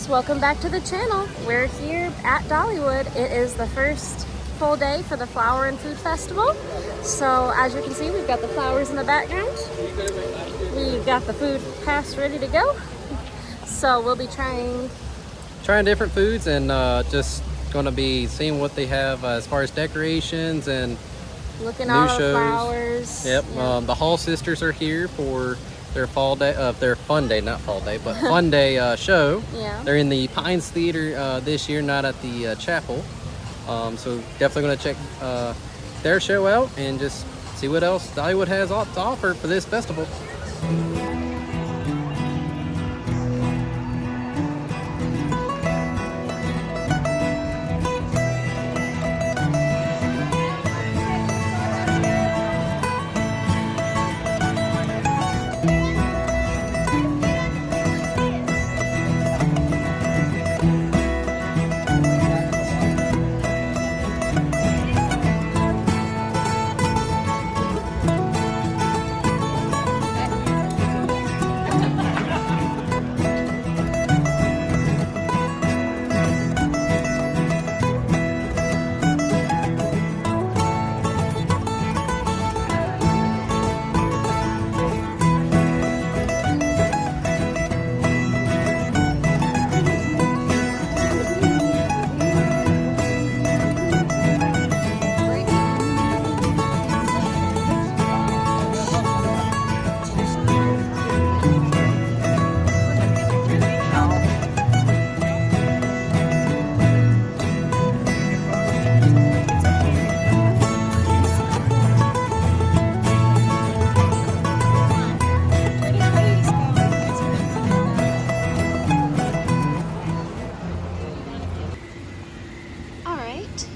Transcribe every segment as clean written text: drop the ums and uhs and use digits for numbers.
guys, welcome back to the channel. We're here at Dollywood. It is the first full day for the Flower and Food Festival. So as you can see, we've got the flowers in the background. We've got the food pass ready to go. So we'll be trying different foods and just going to be seeing what they have as far as decorations and looking new at all the shows. flowers. Yep. Yeah. The Hall sisters are here for their fall day, their fun day, not fall day, but fun day show. Yeah. They're in the Pines Theater this year, not at the chapel. So definitely going to check their show out and just see what else Dollywood has to offer for this festival.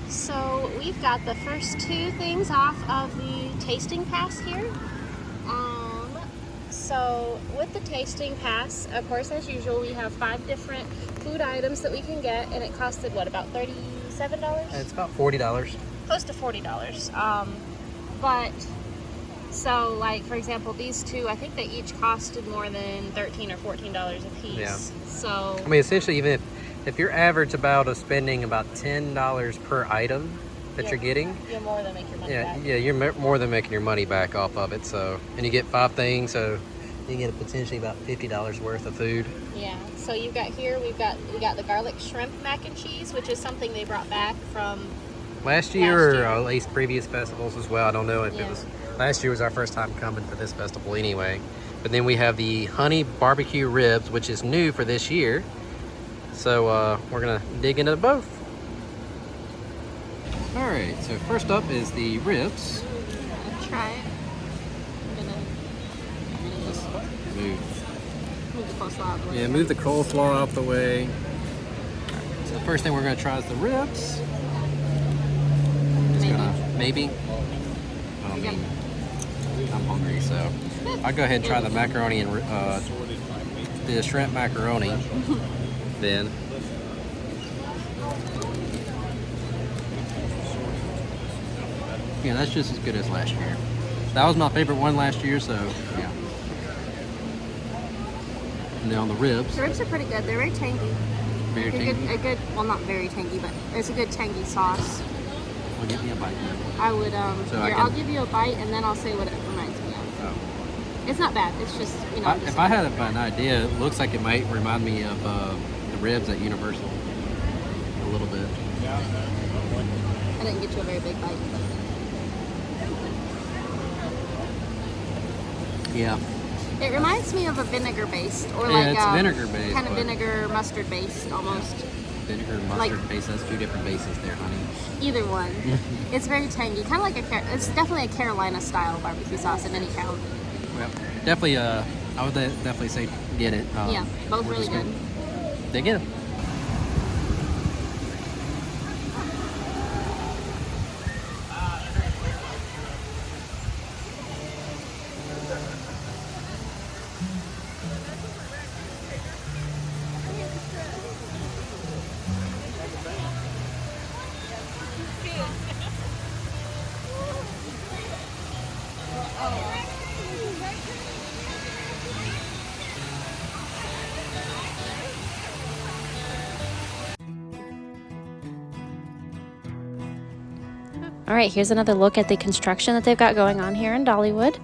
So we've got the first two things off of the tasting pass here. So with the tasting pass, of course, as usual, we have 5 different food items that we can get, and it costed what, about $37? It's about $40. Close to $40. But so, like, for example, these two, I think they each costed more than $13 or $14 a piece. Yeah. So I mean, essentially, even if you're average about spending about $10 per item that you're getting, you'll more than make your money back. Yeah, you're more than making your money back off of it. So, and you get 5 things, so you get potentially about $50 worth of food. Yeah. So you've got here, we got the garlic shrimp mac and cheese, which is something they brought back from last year. Or at least previous festivals as well. I don't know if it was last year was our first time coming for this festival anyway. But then we have the honey barbecue ribs, which is new for this year. So we're gonna dig into both. All right, so first up is the ribs. I'll try it. I'm gonna Just move the coleslaw out of the way. Yeah, move the coleslaw out the way. So the first thing we're gonna try is the ribs. Maybe. I mean, I'm hungry, so I'll go ahead and try the macaroni and the shrimp macaroni. Then. Yeah, that's just as good as last year. That was my favorite one last year, so yeah. And then on the ribs. The ribs are pretty good. They're very tangy. Very tangy. Well, not very tangy, but it's a good tangy sauce. Well, give me a bite then. I would, I'll give you a bite and then I'll say what it reminds me of. Oh. It's not bad. It's just, If I had an idea, it looks like it might remind me of the ribs at Universal. A little bit. I didn't get you a very big bite. Yeah. It reminds me of a vinegar based, or it's vinegar based, kind of vinegar mustard based almost. Vinegar mustard based. That's 2 different bases there, honey. Either one. It's very tangy, kind of like it's definitely a Carolina style barbecue sauce in any count. Well, definitely. I would definitely say get it. Yeah, both really good. Dig in. All right, here's another look at the construction that they've got going on here in Dollywood.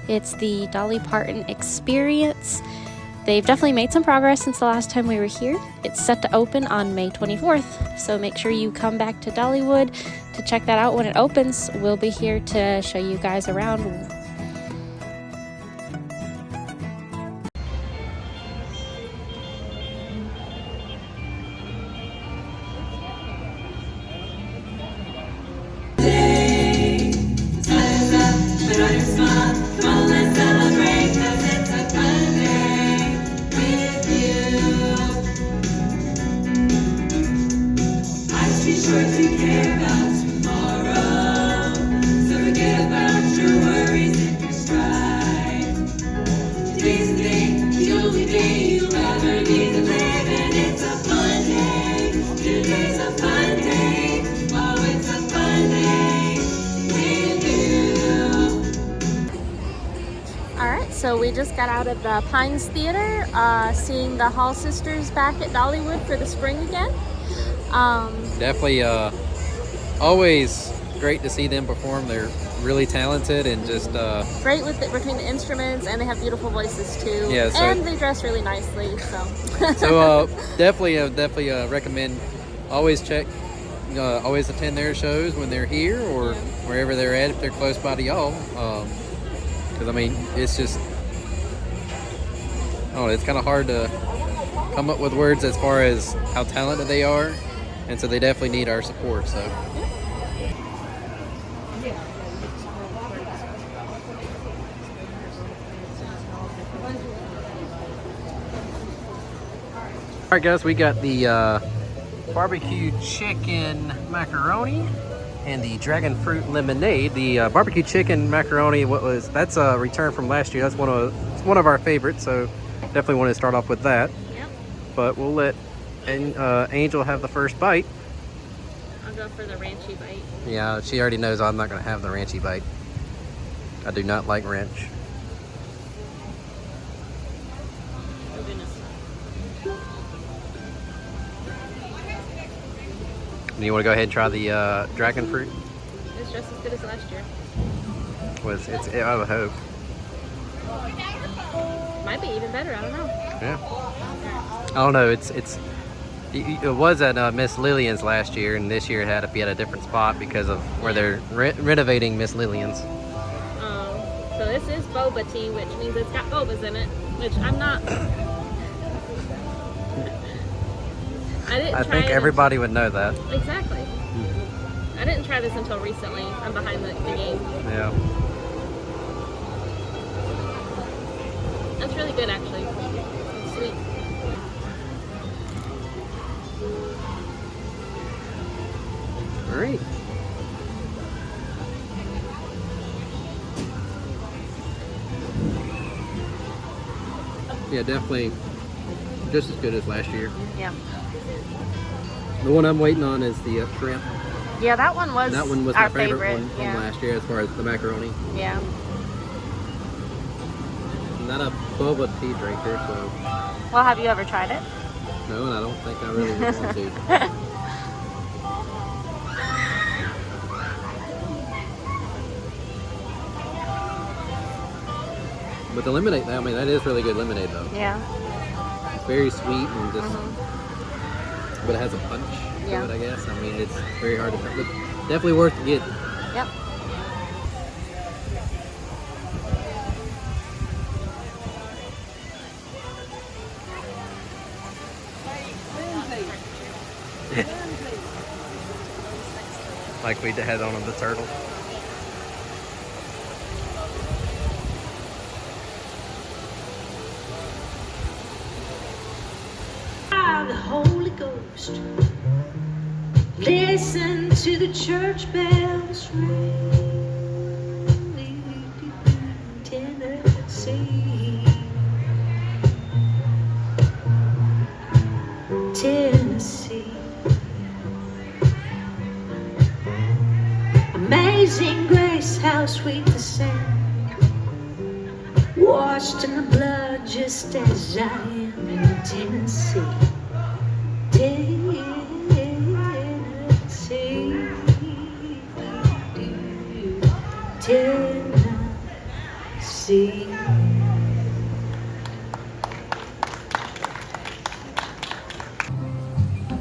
It's the Dolly Parton Experience. They've definitely made some progress since the last time we were here. It's set to open on May 24th, so make sure you come back to Dollywood to check that out when it opens. We'll be here to show you guys around. So we just got out of the Pines Theater, seeing the Hall Sisters back at Dollywood for the spring again. Definitely always great to see them perform. They're really talented and just great with between the instruments, and they have beautiful voices too. Yeah, so, and they dress really nicely. So definitely recommend. Always always attend their shows when they're here or wherever they're at if they're close by to y'all. Because I mean, it's just, it's kind of hard to come up with words as far as how talented they are, and so they definitely need our support. So. All right, guys, we got the barbecue chicken macaroni and the dragon fruit lemonade. The barbecue chicken macaroni, that's a return from last year. That's one of our favorites, so definitely want to start off with that. Yep. But we'll let Angel have the first bite. I'll go for the ranchy bite. Yeah, she already knows I'm not going to have the ranchy bite. I do not like ranch. Oh goodness. Do you want to go ahead and try the dragon fruit? It's just as good as last year. I would hope. Might be even better. I don't know. Yeah. I don't know. It was at Miss Lillian's last year, and this year it had to be at a different spot because of where they're renovating Miss Lillian's. So this is boba tea, which means it's got bobas in it, which I'm not. I think everybody would know that. Exactly. I didn't try this until recently. I'm behind the game. Yeah. That's really good, actually. It's sweet. All right. Yeah, definitely just as good as last year. Yeah. The one I'm waiting on is the shrimp. Yeah, that one was my favorite one from last year as far as the macaroni. Yeah. I'm not a boba tea drinker, so. Well, have you ever tried it? No, and I don't think I really would want to. But the lemonade, I mean, that is really good lemonade, though. Yeah. It's very sweet and just, but it has a punch to it, I guess. I mean, it's very hard to, but definitely worth to get. Yep. Like we had on the turtle. The Holy Ghost, listen to the church bells ring. Tennessee, Tennessee, amazing grace, how sweet the sound, washed in the blood just as I am in Tennessee. Tennessee. did not see.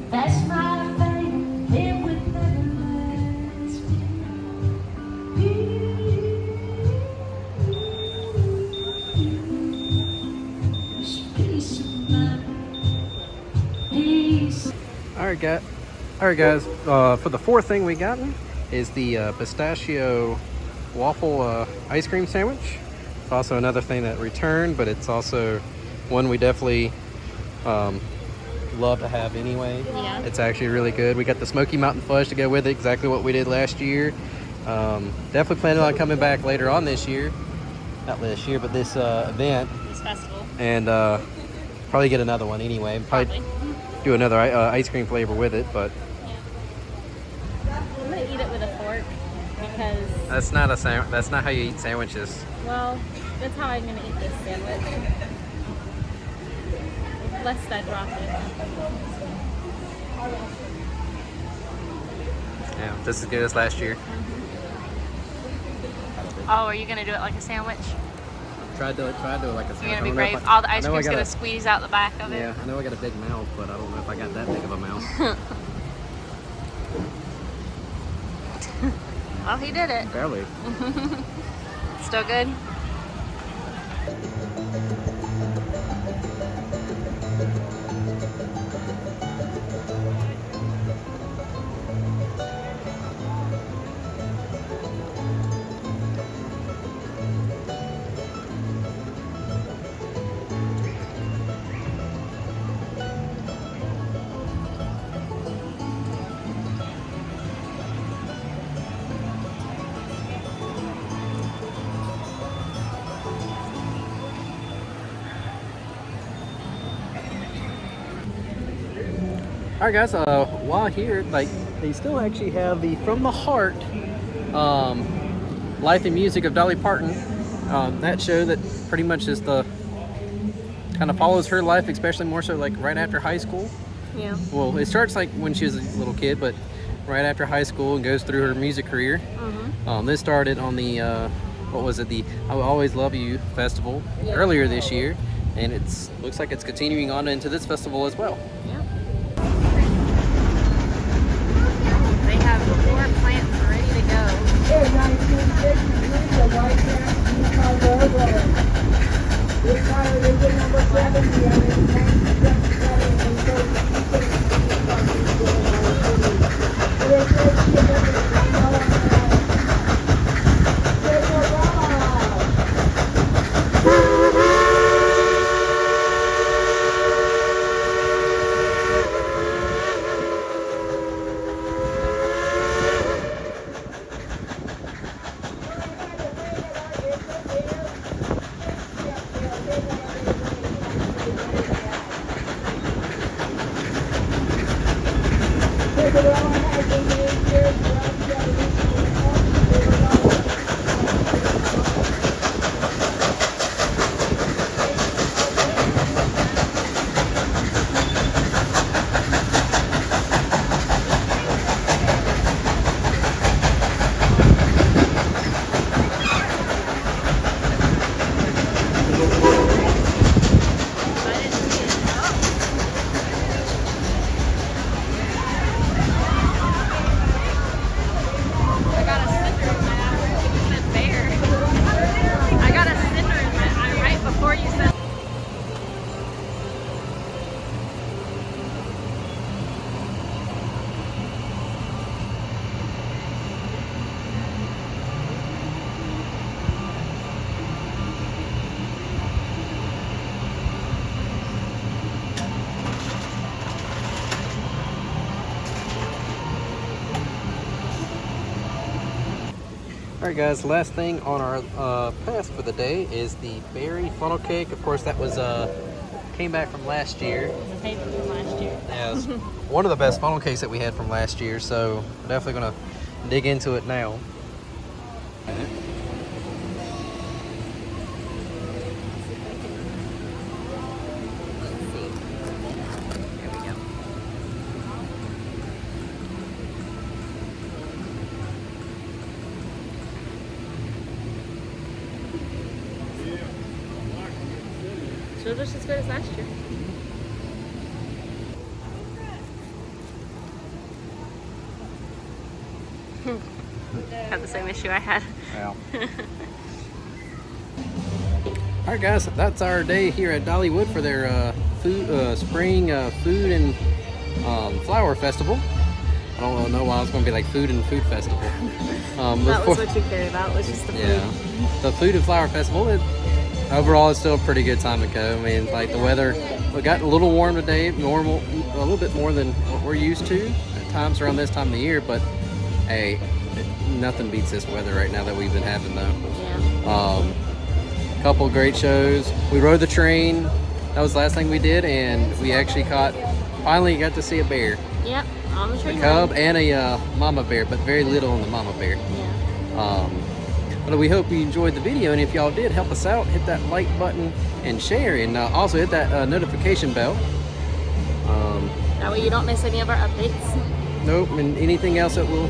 That's my fate, it would never last. Peace of mind, peace. All right, guys. For the fourth thing we gotten is the pistachio waffle ice cream sandwich. It's also another thing that returned, but it's also one we definitely love to have anyway. Yeah. It's actually really good. We got the Smoky Mountain Fudge to go with it, exactly what we did last year. Definitely planning on coming back later on this year. Not this year, but this event. This festival. And probably get another one anyway. Probably do another ice cream flavor with it, but I'm gonna eat it with a fork because that's not how you eat sandwiches. well, that's how I'm gonna eat this sandwich. Lest I drop it. Yeah, just as good as last year. Oh, are you gonna do it like a sandwich? Tried to do it like a sandwich. You're gonna be brave. All the ice cream's gonna squeeze out the back of it. Yeah, I know I got a big mouth, but I don't know if I got that big of a mouth. Well, he did it. Barely. Still good? All right, guys. While here, like they still actually have the From the Heart Life and Music of Dolly Parton. That show that pretty much is the kind of follows her life, especially more so like right after high school. Yeah. Well, it starts like when she was a little kid, but right after high school and goes through her music career. This started on the what was it? The I Will Always Love You festival earlier this year, and looks like it's continuing on into this festival as well. Yeah. They have 4 plants ready to go. In 1963, the White House Chicago Railroad. This fire is the number 70 and it's 1977 and so it is Alright guys, last thing on our pass for the day is the berry funnel cake. Of course that was came back from last year. It was a favorite from last year. Yeah, it was one of the best funnel cakes that we had from last year, so we're definitely gonna dig into it now. Still just as good as last year. Had the same issue I had. Yeah. All right, guys, that's our day here at Dollywood for their spring food and flower festival. I don't know why it's going to be like food and food festival. That was what you cared about, was just the food. Yeah, the food and flower festival. Overall, it's still a pretty good time to go. I mean, like the weather, it got a little warm today, normal, a little bit more than what we're used to at times around this time of the year. But hey, nothing beats this weather right now that we've been having though. Yeah. Couple great shows. We rode the train. That was the last thing we did, and we actually finally got to see a bear. Yep, on the train. A cub and a mama bear, but very little on the mama bear. Yeah. But we hope you enjoyed the video, and if y'all did, help us out. Hit that like button and share, and also hit that notification bell. That way you don't miss any of our updates. Nope, and anything else that will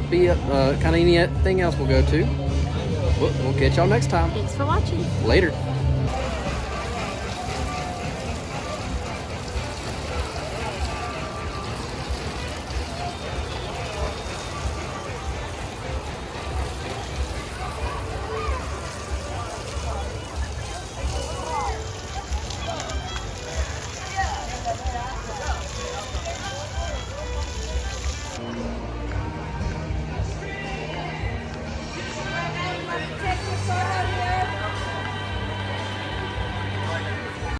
be kind of anything else we'll go to. We'll catch y'all next time. Thanks for watching. Later.